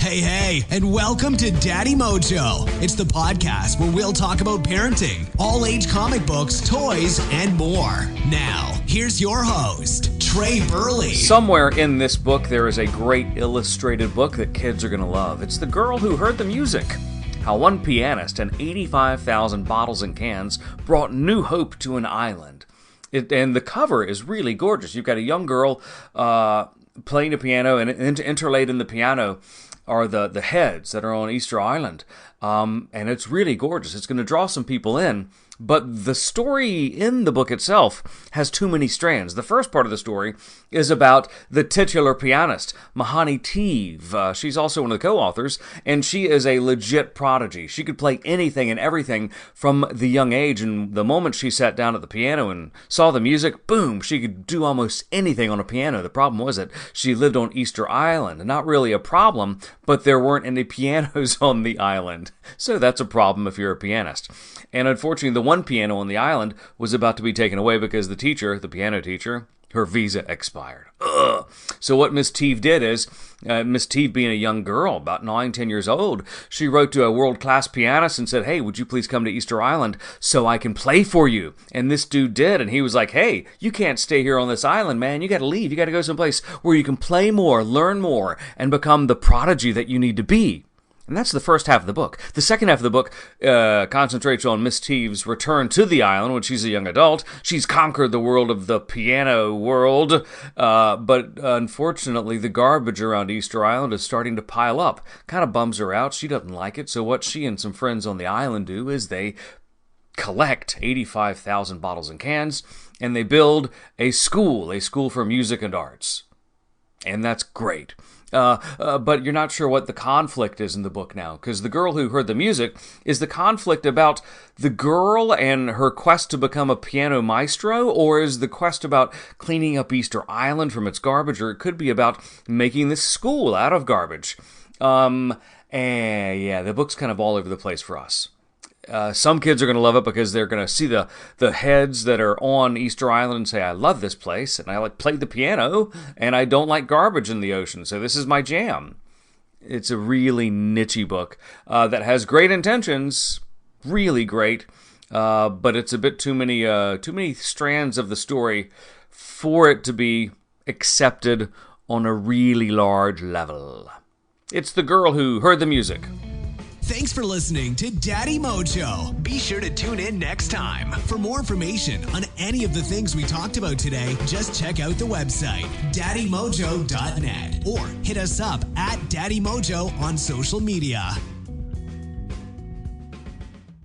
Hey, and welcome to Daddy Mojo. It's the podcast where we'll talk about parenting, all-age comic books, toys, and more. Now, here's your host, Trey Burley. Somewhere in this book, there is a great illustrated book that kids are going to love. It's The Girl Who Heard the Music. How one pianist and 85,000 bottles and cans brought new hope to an island. And the cover is really gorgeous. You've got a young girl playing a piano, and interlaid in the piano are the heads that are on Easter Island. And it's really gorgeous. It's going to draw some people in. But the story in the book itself has too many strands. The first part of the story is about the titular pianist, Mahani Teeve. She's also one of the co-authors, and she is a legit prodigy. She could play anything and everything from the young age, and the moment she sat down at the piano and saw the music, boom, she could do almost anything on a piano. The problem was that she lived on Easter Island. Not really a problem, but there weren't any pianos on the island. So that's a problem if you're a pianist. And unfortunately, the one piano on the island was about to be taken away because the piano teacher, her visa expired. Ugh. So what Miss Teeve did is, Miss Teeve being a young girl, about 9-10 years old, she wrote to a world-class pianist and said, hey, would you please come to Easter Island so I can play for you? And this dude did, and he was like, hey, you can't stay here on this island, man. You got to leave. You got to go someplace where you can play more, learn more, and become the prodigy that you need to be. And that's the first half of the book. The second half of the book concentrates on Miss Teeve's return to the island when she's a young adult. She's conquered the world of the piano world, but unfortunately the garbage around Easter Island is starting to pile up. Kind of bums her out. She doesn't like it. So what she and some friends on the island do is they collect 85,000 bottles and cans, and they build a school for music and arts. And that's great. But you're not sure what the conflict is in the book now, because The Girl Who Heard the Music is the conflict about the girl and her quest to become a piano maestro, or is the quest about cleaning up Easter Island from its garbage, or it could be about making this school out of garbage. And yeah, the book's kind of all over the place for us. Some kids are going to love it because they're going to see the heads that are on Easter Island and say, I love this place, and I play the piano, and I don't like garbage in the ocean, so this is my jam. It's a really niche book that has great intentions, really great, but it's a bit too many strands of the story for it to be accepted on a really large level. It's The Girl Who Heard the Music. Thanks for listening to Daddy Mojo. Be sure to tune in next time. For more information on any of the things we talked about today, just check out the website, daddymojo.net, or hit us up at Daddy Mojo on social media.